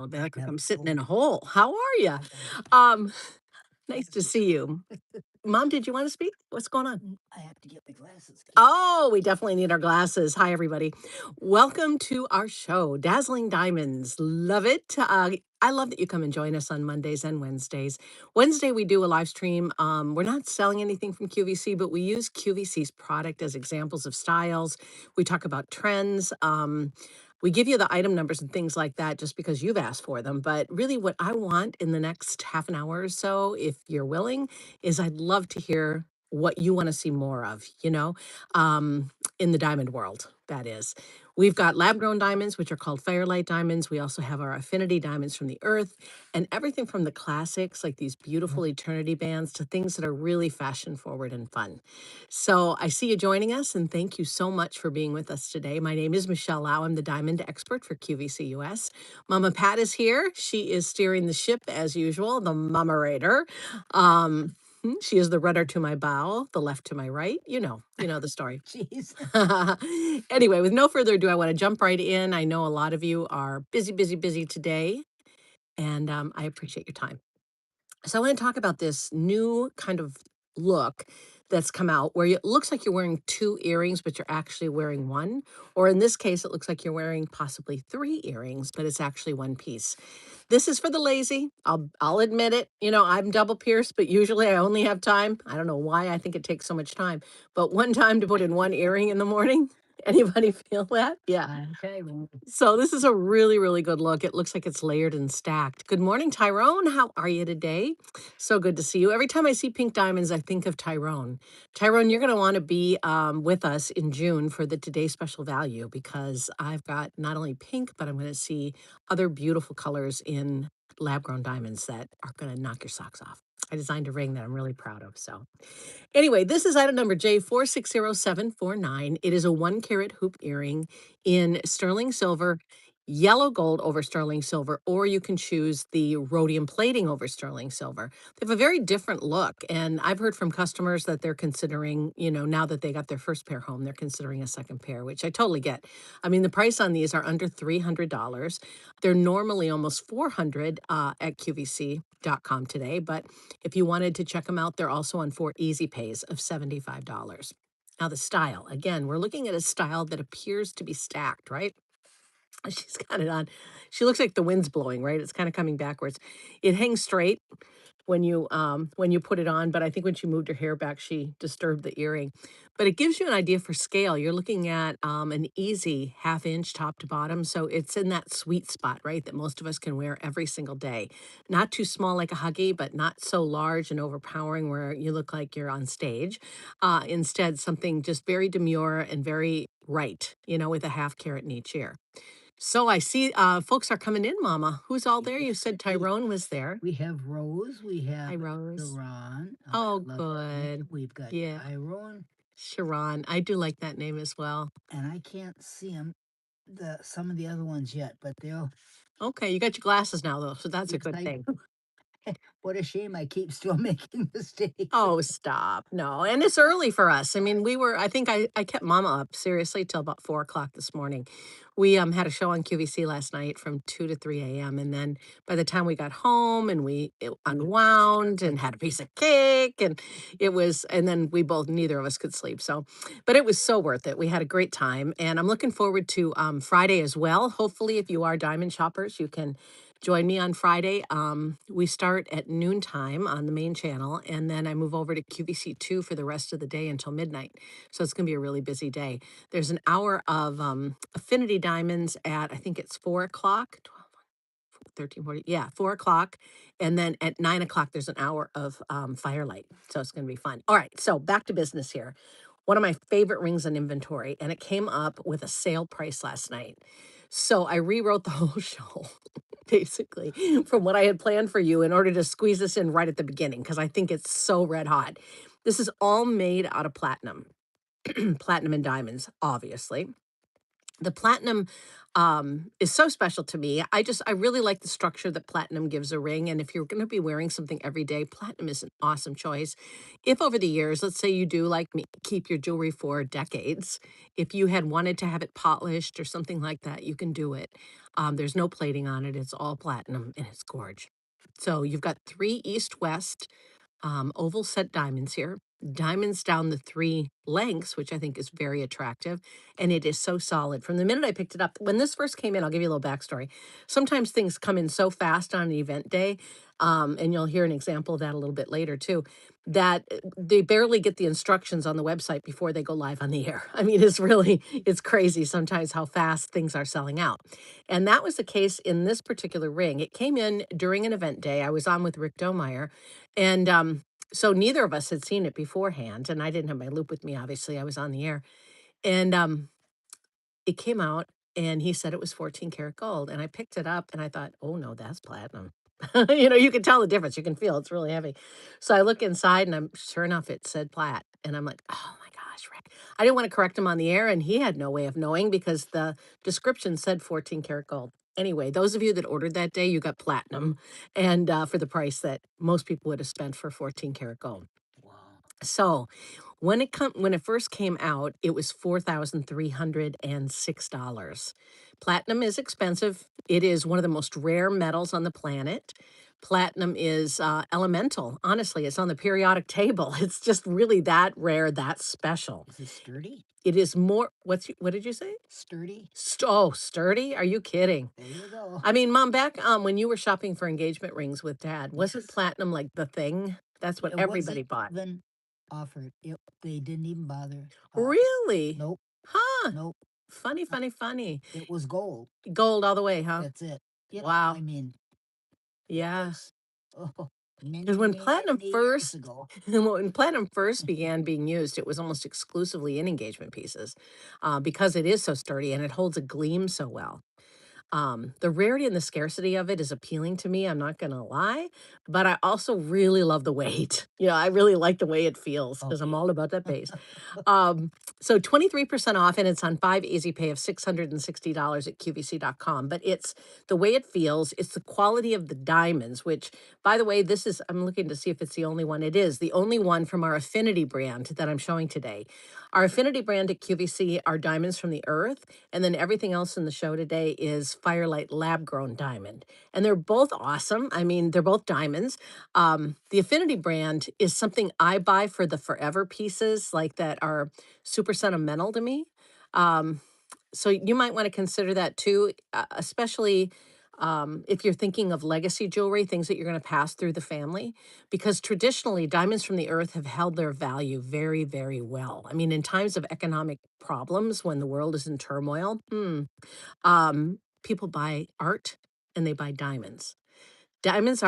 Well, back like Have I'm a sitting hole. in a hole. How are you? Okay. Um, nice to see you. Mom, did you want to speak? What's going on? I have to get my glasses. Oh, we definitely need our glasses. Hi, everybody. Welcome to our show, Dazzling Diamonds. Love it. I love that you come and join us on Mondays and Wednesdays. Wednesday, we do a live stream. We're not selling anything from QVC, but we use QVC's product as examples of styles. We talk about trends. We give you the item numbers and things like that just because you've asked for them. But really, what I want in the next half an hour or so, if you're willing, is I'd love to hear what you want to see more of, in the diamond world, that is. We've got lab grown diamonds, which are called firelight diamonds. We also have our affinity diamonds from the earth and everything from the classics, like these beautiful eternity bands, to things that are really fashion forward and fun. So I see you joining us, and thank you so much for being with us today. My name is Michele Lau. I'm the diamond expert for QVC US. Mama Pat is here. She is steering the ship as usual, the mama. She is the rudder to my bow, the left to my right. You know the story. Jeez. Anyway, with no further ado, I want to jump right in. I know a lot of you are busy, busy, busy today, and I appreciate your time. So I want to talk about this new kind of look that's come out where it looks like you're wearing two earrings, but you're actually wearing one. Or in this case, it looks like you're wearing possibly three earrings, but it's actually one piece. This is for the lazy. I'll admit it. I'm double pierced, but usually I only have time. I don't know why I think it takes so much time, but one time to put in one earring in the morning. Anybody feel that? Yeah. Okay. Well, So this is a really, really good look. It looks like it's layered and stacked. Good morning, Tyrone. How are you today? So good to see you. Every time I see pink diamonds, I think of Tyrone. Tyrone, you're going to want to be with us in June for the Today Special Value because I've got not only pink, but I'm going to see other beautiful colors in lab grown diamonds that are going to knock your socks off. I designed a ring that I'm really proud of. So anyway, this is item number J460749. It is a 1 carat hoop earring in sterling silver, yellow gold over sterling silver, or you can choose the rhodium plating over sterling silver. They have a very different look. And I've heard from customers that they're considering, now that they got their first pair home, they're considering a second pair, which I totally get. I mean, the price on these are under $300. They're normally almost 400 at QVC.com today, but if you wanted to check them out, they're also on 4 easy pays of $75. Now, the style, again, we're looking at a style that appears to be stacked, right? She's got it on. She looks like the wind's blowing, right? It's kind of coming backwards. It hangs straight when you put it on, but I think when she moved her hair back, she disturbed the earring. But it gives you an idea for scale. You're looking at an easy 1/2 inch top to bottom. So it's in that sweet spot, right? That most of us can wear every single day. Not too small like a huggy, but not so large and overpowering where you look like you're on stage. Instead, something just very demure and very right, with a 1/2 carat in each ear. So I see folks are coming in, Mama. Who's all there? You said we Tyrone was there. we have Rose. We Hi, have Rose. Sharon. Oh, I Oh, love that name. good. We've got Yeah, Tyrone, Sharon. I do like that name as well. and I can't see them, some of the other ones yet, but they'll. Okay, you got your glasses now, though, so that's a Yes, good I thing. do. What a shame I keep still making mistakes. Oh, stop. No. And it's early for us. I mean, I think I kept Mama up seriously till about 4 o'clock this morning. We had a show on QVC last night from 2 to 3 a.m. And then by the time we got home and we unwound and had a piece of cake and then neither of us could sleep. So, but it was so worth it. We had a great time and I'm looking forward to Friday as well. Hopefully, if you are diamond shoppers, you can join me on Friday. We start at noontime on the main channel, and then I move over to QVC2 for the rest of the day until midnight. So it's going to be a really busy day. There's an hour of affinity diamonds at, I think it's 4 o'clock, 12, 13, 40, yeah, 4 o'clock. And then at 9 o'clock, there's an hour of firelight. So it's going to be fun. All right, so back to business here. One of my favorite rings in inventory, and it came up with a sale price last night. So I rewrote the whole show basically from what I had planned for you in order to squeeze this in right at the beginning because I think it's so red hot. This is all made out of platinum, platinum and diamonds, obviously. The platinum, is so special to me. I really like the structure that platinum gives a ring, and if you're gonna be wearing something every day, platinum is an awesome choice. If over the years, let's say you do, like me, keep your jewelry for decades, if you had wanted to have it polished or something like that, you can do it. There's no plating on it, it's all platinum, and it's gorge. So you've got 3 east-west oval set diamonds here. Diamonds down the 3 lengths, which I think is very attractive, and it is so solid. From the minute I picked it up, when this first came in, I'll give you a little backstory. Sometimes things come in so fast on an event day, and you'll hear an example of that a little bit later too, that they barely get the instructions on the website before they go live on the air. I mean, it's crazy sometimes how fast things are selling out. And that was the case in this particular ring. It came in during an event day. I was on with Rick Domeyer, and so neither of us had seen it beforehand, and I didn't have my loop with me, obviously, I was on the air, and, it came out, and he said it was 14 karat gold, and I picked it up, and I thought, "Oh, no, that's platinum." You know, you can tell the difference, you can feel it's really heavy. So I look inside, and I'm sure enough, it said plat, and I'm like, "Oh my gosh, Rick." I didn't wanna correct him on the air, and he had no way of knowing because the description said 14 karat gold. Anyway, those of you that ordered that day, you got platinum, and, for the price that most people would have spent for 14 karat gold. Wow. So, when it first came out, it was $4,306. Platinum is expensive. It is one of the most rare metals on the planet. Platinum is, elemental. Honestly, it's on the periodic table. It's just really that rare, that special. Is it sturdy? It is more what did you say? Sturdy? Oh, sturdy? Are you kidding? There you go. I mean, Mom, back, when you were shopping for engagement rings with Dad, wasn't Yes. platinum, like, the thing? That's what It everybody wasn't bought. even offered. They didn't even bother. Really? Nope, Huh. nope. Funny, Uh, funny, funny. it was gold. Gold all the way, huh? That's it. I Wow. mean, it Yeah. was, oh, Because many, when platinum many years first ago. when platinum first began being used, it was almost exclusively in engagement pieces, because it is so sturdy and it holds a gleam so well. The rarity and the scarcity of it is appealing to me, I'm not gonna lie, but I also really love the weight. You know, I really like the way it feels Oh, because 'cause I'm yeah. all about that base. Um, so 23% off, and it's on 5 easy pay of $660 at QVC.com, but it's the way it feels, it's the quality of the diamonds, which, by the way, I'm looking to see if it's the only one. It is the only one from our Affinity brand that I'm showing today. Our Affinity brand at QVC are diamonds from the earth, and then everything else in the show today is Firelight lab grown diamond. And they're both awesome. I mean, they're both diamonds. The Affinity brand is something I buy for the forever pieces, like that are super sentimental to me. Um, so you might want to consider that too, especially if you're thinking of legacy jewelry, things that you're going to pass through the family, because traditionally diamonds from the earth have held their value very, very well. I mean, in times of economic problems, when the world is in turmoil, people buy art and they buy diamonds. Diamond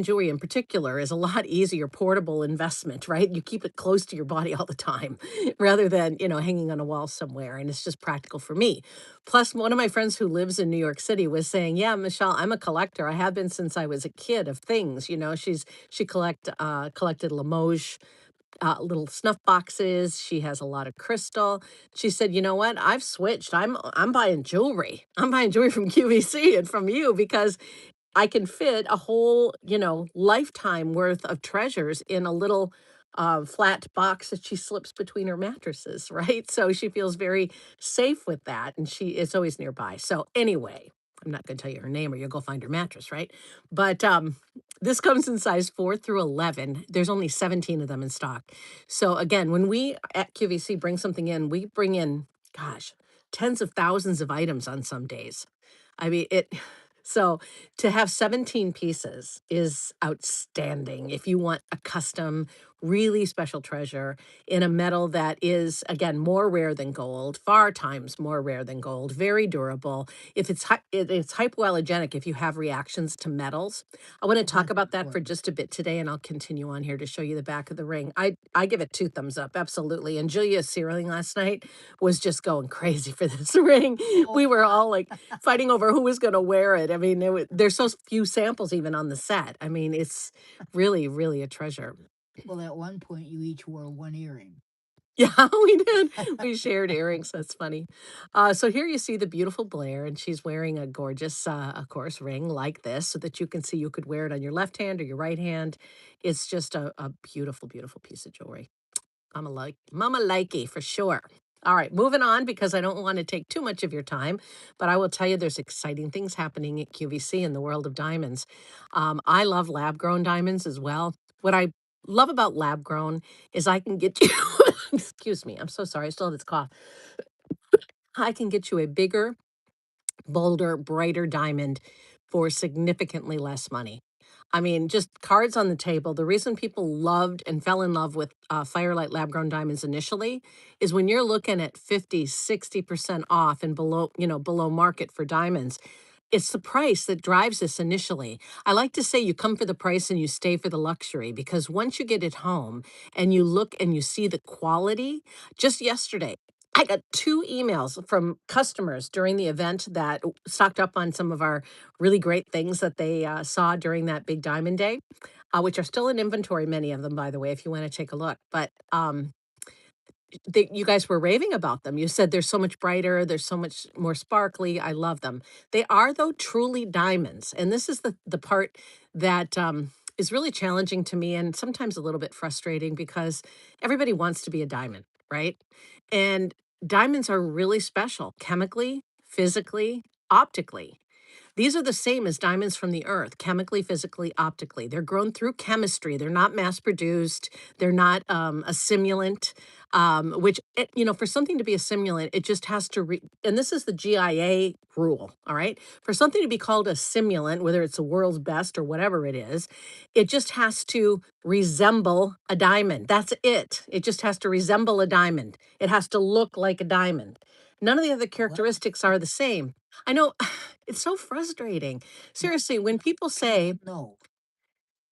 jewelry in particular is a lot easier portable investment, right? You keep it close to your body all the time rather than, hanging on a wall somewhere, and it's just practical for me. Plus, one of my friends who lives in New York City was saying, "Yeah, Michelle, I'm a collector. I have been since I was a kid of things." She collected Limoges little snuff boxes. She has a lot of crystal. She said, "You know what? I've switched. I'm buying jewelry. I'm buying jewelry from QVC and from you because I can fit a whole, lifetime worth of treasures in a little flat box that she slips between her mattresses, right? So she feels very safe with that, and it's always nearby. So anyway, I'm not going to tell you her name, or you'll go find her mattress, right? But this comes in size 4 through 11. There's only 17 of them in stock. So again, when we at QVC bring something in, we bring in, gosh, tens of thousands of items on some days. I mean, so to have 17 pieces is outstanding if you want a custom, really special treasure in a metal that is, again, more rare than gold, far times more rare than gold, very durable. If it's hypoallergenic if you have reactions to metals. I want to Well, talk that's about that for important. just a bit today, and I'll continue on here to show you the back of the ring. I give it 2 thumbs up, absolutely. And Julia Searling last night was just going crazy for this ring. Oh, We were yeah. all like fighting over who was gonna wear it. I mean, there's so few samples even on the set. I mean, it's really, really a treasure. Well, at one point, you each wore one earring. Yeah, we did. We shared earrings, that's funny. So here you see the beautiful Blair, and she's wearing a gorgeous, of course, ring like this so that you can see you could wear it on your left hand or your right hand. It's just a beautiful, beautiful piece of jewelry. Mama likey for sure. All right, moving on because I don't want to take too much of your time, but I will tell you there's exciting things happening at QVC in the world of diamonds. I love lab grown diamonds as well. What I love about lab grown is I can get you, excuse me, I'm so sorry, I still have this cough. I can get you a bigger, bolder, brighter diamond for significantly less money. I mean, just cards on the table. The reason people loved and fell in love with Firelight lab grown diamonds initially is when you're looking at 50, 60% off and below, below market for diamonds. It's the price that drives this initially. I like to say you come for the price and you stay for the luxury because once you get it home and you look and you see the quality, just yesterday, I got 2 emails from customers during the event that stocked up on some of our really great things that they saw during that big diamond day, which are still in inventory, many of them, by the way, if you want to take a look. But you guys were raving about them. You said they're so much brighter, they're so much more sparkly. I love them. They are though truly diamonds, and this is the part that is really challenging to me and sometimes a little bit frustrating because everybody wants to be a diamond, right? And diamonds are really special chemically, physically, optically. These are the same as diamonds from the earth, chemically, physically, optically. They're grown through chemistry. They're not mass produced. They're not a simulant, for something to be a simulant, it just has to, and this is the GIA rule, all right? For something to be called a simulant, whether it's the world's best or whatever it just has to resemble a diamond. That's it. It just has to resemble a diamond. It has to look like a diamond. None of the other Well, characteristics are the same. I know it's so frustrating. no, Seriously, when people people say, know.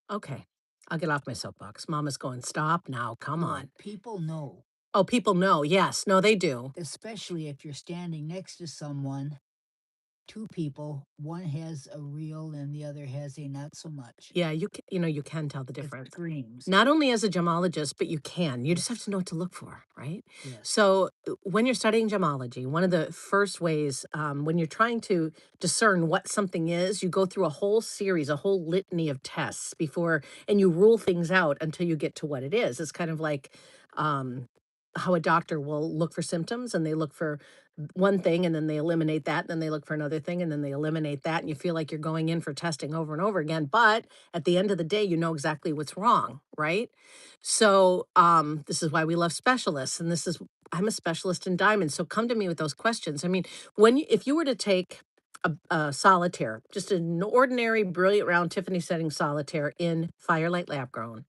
okay, I'll get off my soapbox. Mama's going, stop now, come No, on. people know, Oh, people know. Yes. No, they do. especially if you're standing next to someone, two people, one has a real and the other has a not so much. Yeah, you can tell the It difference. screams. Not only as a gemologist, but you can. You just have Yes, to know what to look for, right? yes, So, when you're studying gemology, one of the first ways, when you're trying to discern what something is, you go through a whole series, a whole litany of tests before, and you rule things out until you get to what it is. It's kind of like um, how a doctor will look for symptoms and they look for one thing and then they eliminate that, and then they look for another thing and then they eliminate that, and you feel like you're going in for testing over and over again. But at the end of the day, you know exactly what's wrong, right? So this is why we love specialists, and I'm a specialist in diamonds. So come to me with those questions. I mean, if you were to take a solitaire, just an ordinary brilliant round Tiffany setting solitaire in Firelight lab grown,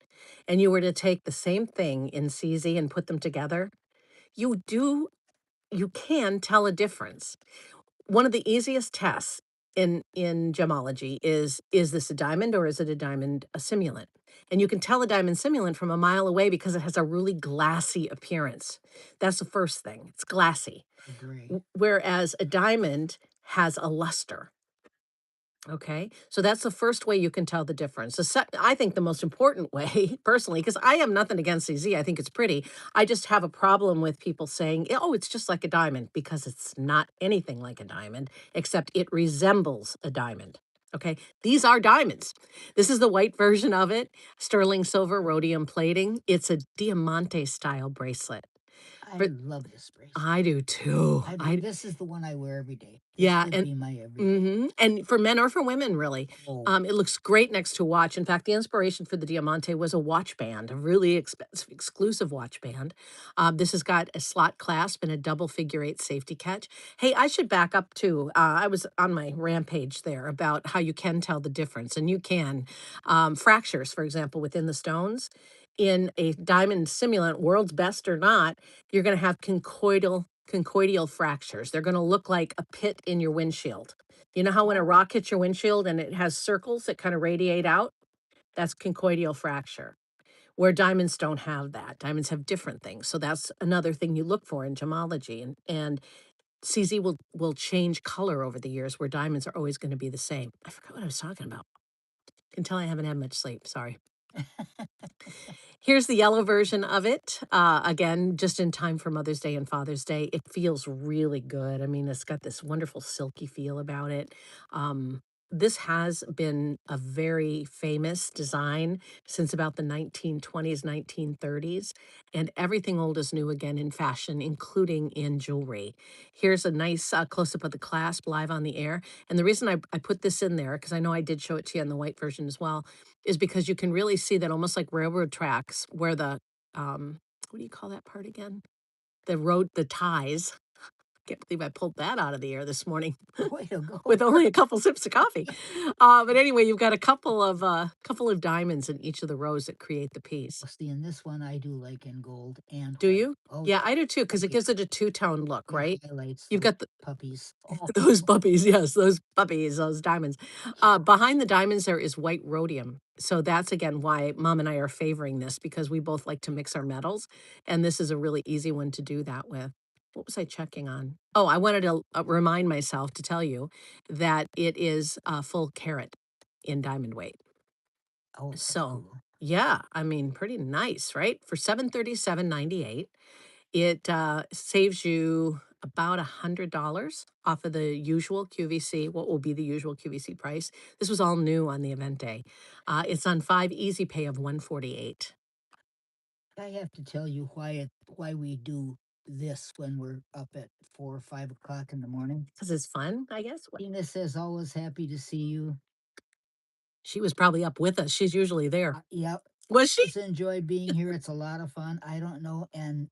and you were to take the same thing in CZ and put them together, you do you can tell a difference. One of the easiest tests in gemology is this a diamond or is it a diamond a simulant? And you can tell a diamond simulant from a mile away because it has a really glassy appearance. That's the first thing. It's glassy. agree. Whereas a diamond has a luster. Okay, so that's the first way you can tell the difference. I think the most important way, personally, because I have nothing against CZ, I think it's pretty. I just have a problem with people saying, "Oh, it's just like a diamond," because it's not anything like a diamond, except it resembles a diamond. Okay, these are diamonds. This is the white version of it, sterling silver rhodium plating. It's a diamante style bracelet. I For love this bracelet. I do too. This is the one I wear every day. This Yeah, would and be my everyday. and for men or for women, really. Oh, It looks great next to a watch. In fact, the inspiration for the Diamante was a watch band, a really expensive, exclusive watch band. This has got a slot clasp and a double figure eight safety catch. Hey, I should back up too. I was on my rampage there about how you can tell the difference, and you can. Fractures, for example, within the stones. In a diamond simulant, world's best or not, you're going to have conchoidal fractures. They're going to look like a pit in your windshield. You know how when a oh, rock hits your windshield and it has circles that kind of radiate out? That's conchoidal fracture. Where diamonds don't have that. Diamonds have different things. So that's another thing you look for in gemology. And CZ will change color over the years where diamonds are always going to be the same. I forgot what I was talking about. Can tell I haven't had much sleep. Sorry. Here's the yellow version of it. Again, just in time for Mother's Day and Father's Day. It feels really good. I mean, it's got this wonderful silky feel about it. This has been a very famous design since about the 1920s, 1930s, and everything old is new again in fashion, including in jewelry. Here's a nice close up of the clasp live on the air. And the reason I put this in there, because I know I did show it to you on the white version as well, is because you can really see that almost like railroad tracks where the, what do you call that part again? The ties. Can't believe I pulled that out of the air this morning Way to go. with only a couple sips of coffee. But anyway, you've got a couple of diamonds in each of the rows that create the piece. Well, see, in this one, I do like in gold and Do white. you? Oh, Yeah, I do too, oh because it yeah. gives it a two-tone look, It right? highlights You've those got puppies. Oh, those puppies, yes, those puppies, those diamonds. Behind the diamonds, there is white rhodium. So that's again why mom and I are favoring this because we both like to mix our metals. And this is a really easy one to do that with. What was I checking on? Oh, I wanted to remind myself to tell you that it is a full carat in diamond weight. oh, that's So cool. yeah, I mean, pretty nice, right? For 737.98. It, saves you about $100 off of the usual QVC, what will be the usual QVC price. This was all new on the event day. It's on 5 easy pay of 148. I have to tell you why we do this when we're up at 4 or 5 o'clock in the morning. 'Cause it's fun, I guess. What Tina says always happy to see you. she was probably up with us. She's usually there. Yep. Was she? Always enjoy being here. It's a lot of fun. I don't know. And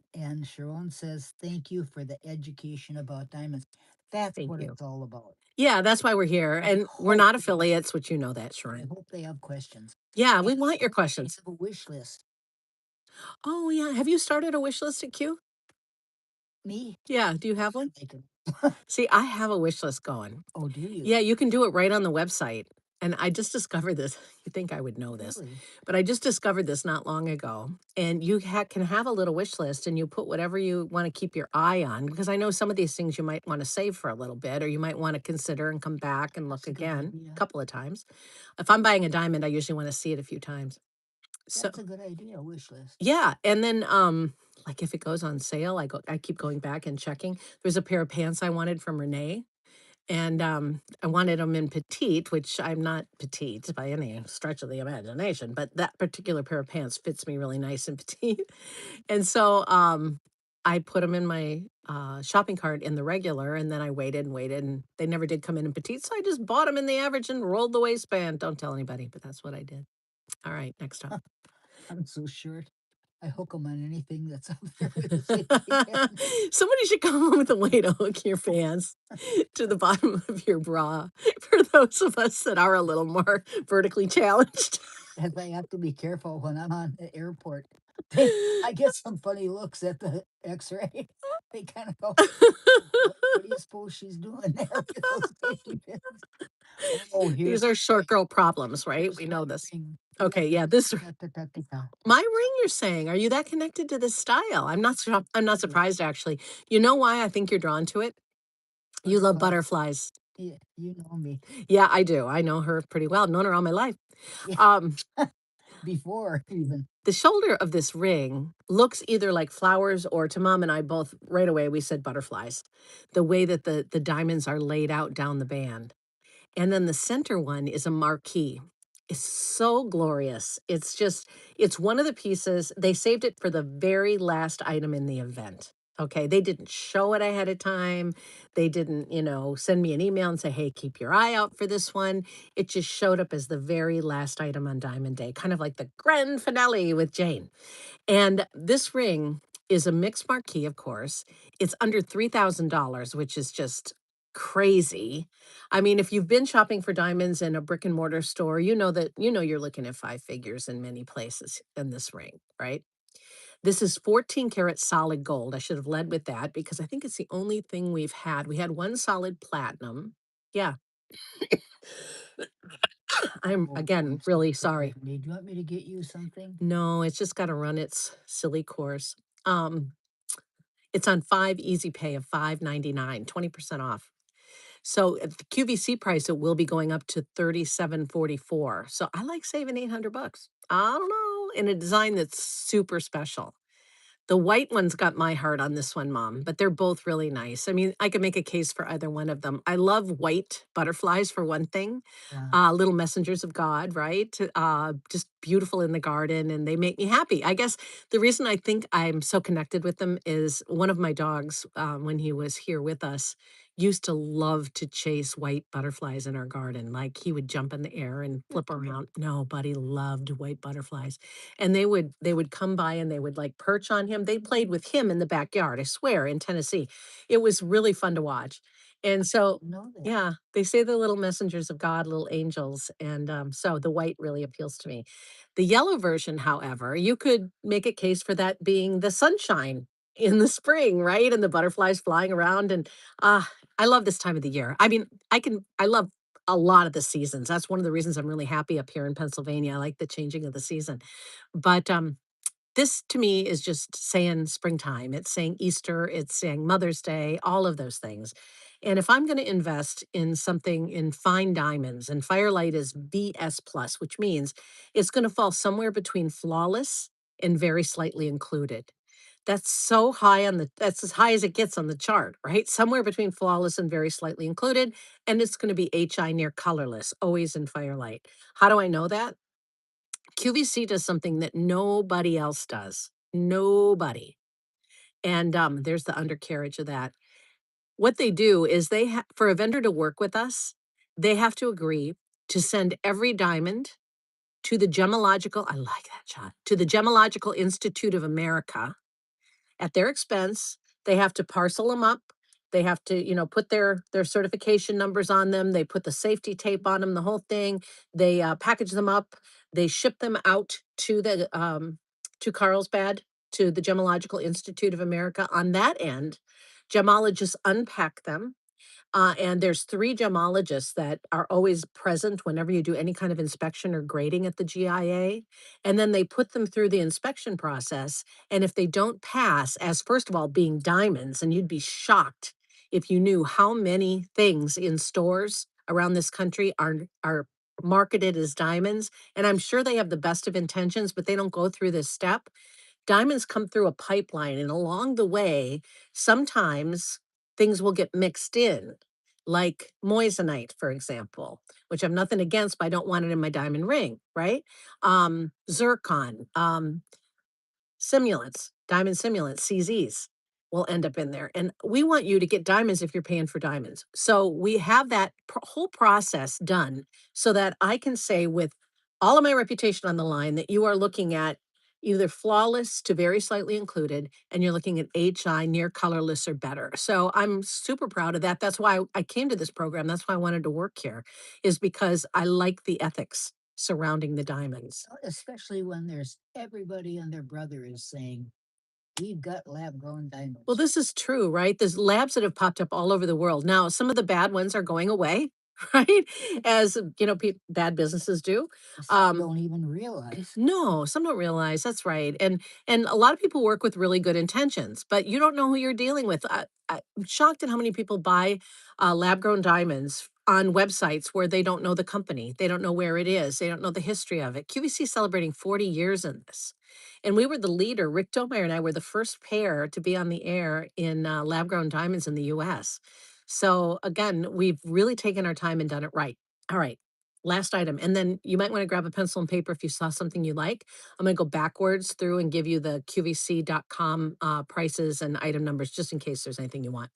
Sharon says thank you for the education about diamonds. That's Thank what you. it's all about. Yeah, that's why we're here, I and we're hope not they affiliates, which you know that, I Sharon. hope they have questions. Yeah, And we want I your hope they questions. have a wish list. Oh, yeah. Have you started a wish list at Q? Me? Yeah, do you have one? Like a See, I have a wish list going. oh, do you? Yeah, you can do it right on the website. And I just discovered this. You think I would know this, Really? but I just discovered this not long ago. And you can have a little wish list and you put whatever you want to keep your eye on. Because I know some of these things you might want to save for a little bit, or you might want to consider and come back and look That's a good again a idea. couple of times. If I'm buying a diamond, I usually want to see it a few times. So That's a good idea, wish list. yeah. And then like if it goes on sale, I keep going back and checking. There's a pair of pants I wanted from Renee and, I wanted them in petite, which I'm not petite by any stretch of the imagination, but that particular pair of pants fits me really nice and petite. And so, I put them in my, shopping cart in the regular, and then I waited and waited, and they never did come in petite, so I just bought them in the average and rolled the waistband. Don't tell anybody, but that's what I did. All right, next up. I'm so short. I hook them on anything that's up there with safety pin. Somebody should come up with a way to hook your pants to the bottom of your bra for those of us that are a little more vertically challenged. As I have to be careful when I'm on the airport. They I get some funny looks at the X-ray. They kind of go, what do you suppose she's doing there with those safety pins? Oh, These here's are my short girl problems, right? here's We my know this. ring. Okay, yeah, this Ta-ta-ta-ta-ta. my ring you're saying. Are you that connected to this style? I'm not Yeah, surprised actually. You know why I think you're drawn to it? You love butterflies. butterflies. Yeah, you know me. Yeah, I do. I know her pretty well. I've known her all my life. Yeah, Um, before even. the shoulder of this ring looks either like flowers or to mom and I both right away we said butterflies. The way that the diamonds are laid out down the band. And then the center one is a marquee. It's so glorious. It's just, it's one of the pieces. They saved it for the very last item in the event. Okay. They didn't show it ahead of time. They didn't, send me an email and say, hey, keep your eye out for this one. It just showed up as the very last item on Diamond Day, kind of like the grand finale with Jane. And this ring is a mixed marquee, of course. It's under $3,000, which is just crazy. I mean, if you've been shopping for diamonds in a brick and mortar store, you know that you're looking at five figures in many places in this ring, right? This is 14 karat solid gold. I should have led with that because I think it's the only thing we've had. We had one solid platinum. Yeah, I'm Oh, again I'm so really sorry. sorry. Do you want me to get you something? No, it's just got to run its silly course. Um, It's on 5 easy pay of 5.99, 20% off. So at the QVC price, it will be going up to 37.44. So I like saving 800 bucks. I don't know, in a design that's super special. The white one's got my heart on this one, Mom, but they're both really nice. I mean, I could make a case for either one of them. I love white butterflies for one thing, Yeah. little messengers of God, right? Just beautiful in the garden, and they make me happy. I guess the reason I think I'm so connected with them is one of my dogs, when he was here with us, used to love to chase white butterflies in our garden. Like he would jump in the air and flip around. No, but he loved white butterflies. And they would come by and they would, like, perch on him. They played with him in the backyard, I swear, in Tennessee. It was really fun to watch. And so Know that. yeah, they say they're little messengers of God, little angels, and, so the white really appeals to me. The yellow version, however, you could make a case for that being the sunshine in the spring, right? And the butterflies flying around, and, I love this time of the year. I mean, I love a lot of the seasons. That's one of the reasons I'm really happy up here in Pennsylvania. I like the changing of the season. But, this to me is just saying springtime. It's saying Easter, it's saying Mother's Day, all of those things. And if I'm going to invest in something in fine diamonds, and Firelight is BS plus, which means it's going to fall somewhere between flawless and very slightly included. That's as high as it gets on the chart, right? Somewhere between flawless and very slightly included. And it's going to be HI near colorless, always in Firelight. How do I know that? QVC does something that nobody else does. Nobody. And, there's the undercarriage of that. What they do is for a vendor to work with us, they have to agree to send every diamond to the Gemological I like that, John, to the Gemological Institute of America at their expense. They have to parcel them up. They have to, put their certification numbers on them. They put the safety tape on them, the whole thing. They package them up. They ship them out to Carlsbad, to the Gemological Institute of America. On that end, gemologists unpack them, and there's 3 gemologists that are always present whenever you do any kind of inspection or grading at the GIA, and then they put them through the inspection process, and if they don't pass as, first of all, being diamonds, and you'd be shocked if you knew how many things in stores around this country are marketed as diamonds, and I'm sure they have the best of intentions, but they don't go through this step. Diamonds come through a pipeline, and along the way, sometimes things will get mixed in, like moissanite, for example, which I've nothing against, but I don't want it in my diamond ring, right? Zircon, simulants, diamond simulants, CZs will end up in there. And we want you to get diamonds if you're paying for diamonds. So we have that whole process done so that I can say with all of my reputation on the line that you are looking at either flawless to very slightly included, and you're looking at HI near colorless or better. So I'm super proud of that. That's why I came to this program. That's why I wanted to work here, is because I like the ethics surrounding the diamonds. Especially when there's everybody and their brother is saying, "We've got lab-grown Well, diamonds." this is true, right? There's labs that have popped up all over the world. Now, some of the bad ones are going away, right? As bad businesses do. Some Um, don't even realize. no, some don't realize that's right, and a lot of people work with really good intentions, but you don't know who you're dealing with. I'm shocked at how many people buy lab grown diamonds on websites where they don't know the company, they don't know where it is, they don't know the history of it. QVC is celebrating 40 years in this, and we were the leader. Rick Domeyer and I were the first pair to be on the air in lab grown diamonds in the U.S. So again, we've really taken our time and done it right. All right. Last item, and then you might wanna grab a pencil and paper if you saw something you like. I'm gonna go backwards through and give you the QVC.com, prices and item numbers just in case there's anything you want.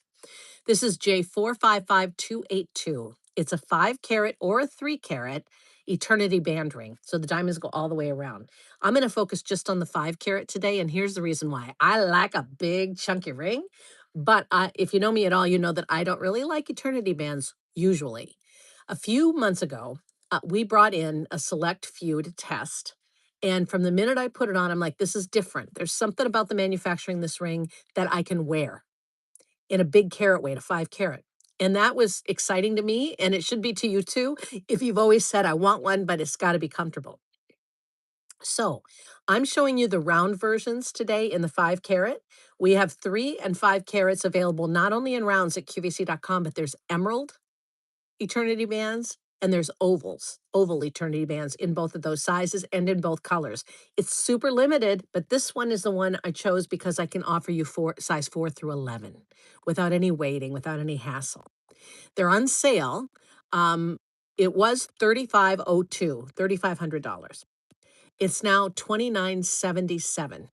This is J455282. It's a 5 carat or a 3 carat eternity band ring. So the diamonds go all the way around. I'm going to focus just on the 5 carat today. And here's the reason why. I like a big, chunky ring. But if you know me at all, you know that I don't really like eternity bands usually. A few months ago, we brought in a select few to test. And from the minute I put it on, I'm like, this is different. There's something about the manufacturing this ring that I can wear in a big carat weight, a 5 carat. And that was exciting to me, and it should be to you too, if you've always said, I want one, but it's got to be comfortable. So I'm showing you the round versions today in the 5 carat. We have 3 and 5 carats available not only in rounds at QVC.com, but there's emerald. eternity bands and there's oval eternity bands in both of those sizes and in both colors. It's super limited, but this one is the one I chose because I can offer you size 4 through 11 without any waiting, without any hassle. They're on sale. Um, it was 3502, $3,500. It's now 2977.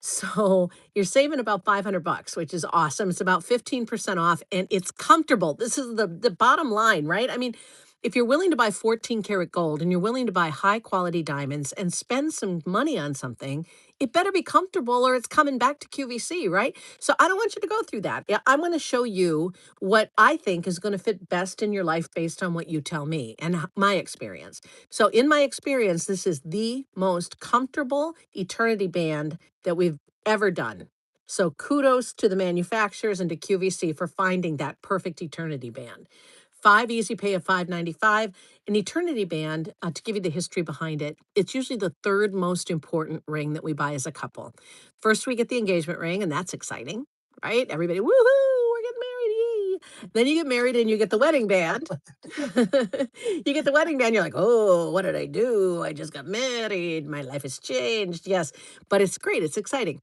So you're saving about 500 bucks, which is awesome. It's about 15% off and it's comfortable. This is the bottom line, right? I mean, if you're willing to buy 14 karat gold and you're willing to buy high quality diamonds and spend some money on something, it better be comfortable or it's coming back to QVC, right? So I don't want you to go through that. Yeah, I'm going to show you what I think is going to fit best in your life based on what you tell me and my experience. So in my experience, this is the most comfortable eternity band that we've ever done. So kudos to the manufacturers and to QVC for finding that perfect eternity band. 5 easy pay of $595. An eternity band, to give you the history behind it, it's usually the third most important ring that we buy as a couple. First, we get the engagement ring, and that's exciting, right? Everybody, woohoo, we're getting married. Yay. Then you get married and you get the wedding band. You get the wedding band, you're like, oh, what did I do? I just got married. My life has changed. Yes, but it's great. It's exciting.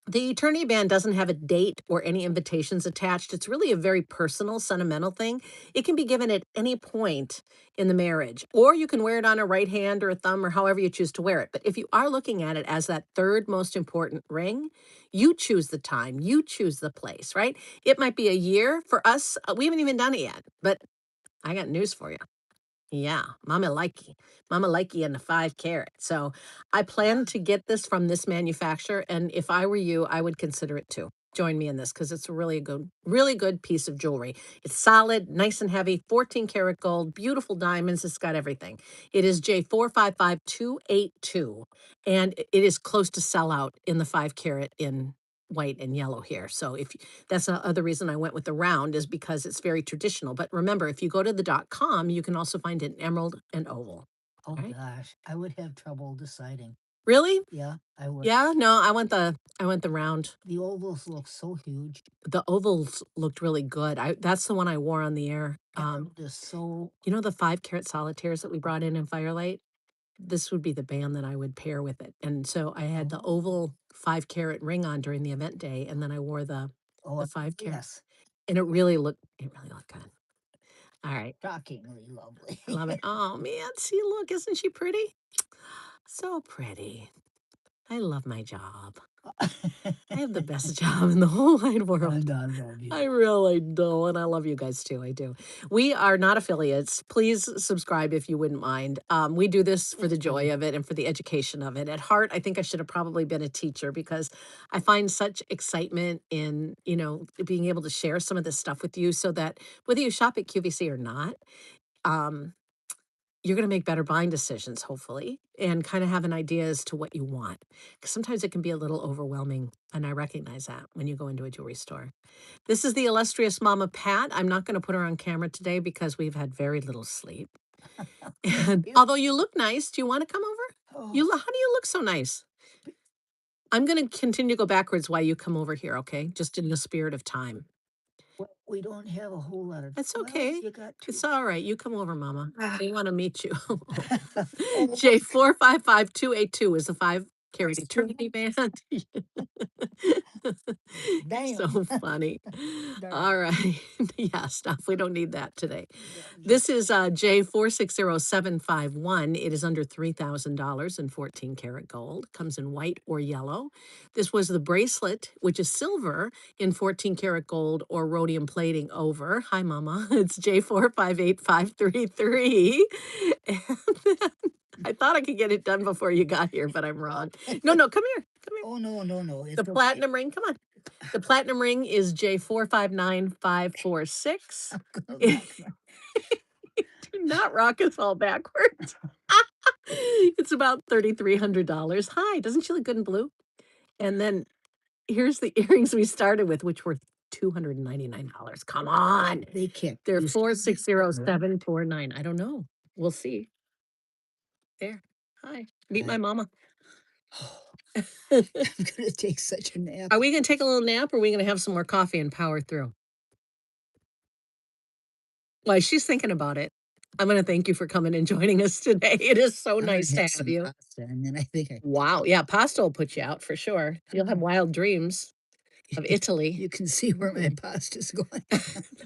The eternity band doesn't have a date or any invitations attached. It's really a very personal, sentimental thing. It can be given at any point in the marriage, or you can wear it on a right hand or a thumb or however you choose to wear it. But if you are looking at it as that third most important ring, you choose the time, you choose the place, right? It might be a year. For us, we haven't even done it yet, but I got news for you. Yeah, Mama likey. Mama likey in the 5 carat. So I plan to get this from this manufacturer. And if I were you, I would consider it too. Join me in this because it's a really good piece of jewelry. It's solid, nice and heavy, 14 karat gold, beautiful diamonds. It's got everything. It is J455282, and it is close to sell out in the 5 carat in white and yellow here. So if that's the other reason I went with the round is because it's very traditional. But remember, if you go to the .com, you can also find an emerald and oval. Oh Right? gosh, I would have trouble deciding. Really? Yeah, I would. Yeah, no, I went the round. The ovals look so huge. The ovals looked really good. That's the one I wore on the air. Emerald is so. You know the 5 carat solitaires that we brought in Firelight? This would be the band that I would pair with it. And so I had the Oh, oval 5 carat ring on during the event day, and then I wore oh, the 5 carat. yes, And it really looked good. All right. shockingly lovely. I love it. Oh man, see, look, isn't she pretty? So pretty. I love my job. I have the best job in the whole wide world. And I love I you. really do. And I love you guys too. I do. We are not affiliates. Please subscribe if you wouldn't mind. We do this for the joy of it and for the education of it. At heart, I think I should have probably been a teacher because I find such excitement in, being able to share some of this stuff with you so that whether you shop at QVC or not, um, you're going to make better buying decisions, hopefully, and kind of have an idea as to what you want. Because sometimes it can be a little overwhelming. And I recognize that when you go into a jewelry store. This is the illustrious Mama Pat. I'm not going to put her on camera today because we've had very little sleep. Thank And you. although you look nice, do you want to come over? Oh, How do you look so nice? I'm going to continue to go backwards while you come over here, okay? Just in the spirit of time. well, we don't have a whole lot of. It's Well, okay. you got two. It's all right. You come over, Mama. Ah, They want to meet you. oh, J455282 is the 5 carat eternity band. You're so damn. funny. Darn. All right. Yeah, stop. We don't need that today. Yeah, This is J460751. It is under $3,000 in 14 karat gold. Comes in white or yellow. This was the bracelet, which is silver in 14 karat gold or rhodium plating over. Hi, Mama. It's J458533. And then I thought I could get it done before you got here, but I'm wrong. No, no, come here. Come here. oh no, no, no. The It's okay. platinum ring, come on. The platinum ring is J459546. I'm gonna Do rock my. not rock us all backwards. It's about $3,300. Hi, doesn't she look good in blue? And then here's the earrings we started with, which were $299. Come on. They kick. They're You see? 460749. I don't know. We'll see. There. Hi. Meet my I- mama. Oh, I'm gonna take such a nap. Are we gonna take a little nap or are we gonna have some more coffee and power through? Why, she's thinking about it. I'm gonna thank you for coming and joining us today. It is so I'm gonna nice to have have some you. pasta, and then I think I Wow, yeah, pasta will put you out for sure. You'll have wild dreams of Italy. you can see where my Ooh. pasta's going.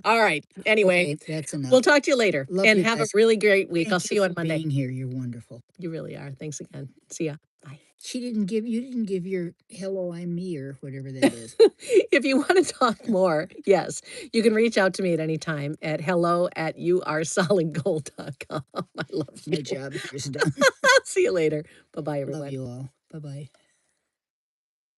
All right, anyway, Okay, that's enough. we'll talk to you later, Love and you have a guys. really great week. I'll Thank see you you for on Monday. being here. You're wonderful. You really are. Thanks again. See ya. Bye. You didn't give your "Hello, I'm me" or whatever that is. If you wanna talk more, yes, you can reach out to me at any time at hello@youaresolidgold.com. I love you. My job here is done. See you later. Bye-bye, Love everyone. you all. Bye-bye.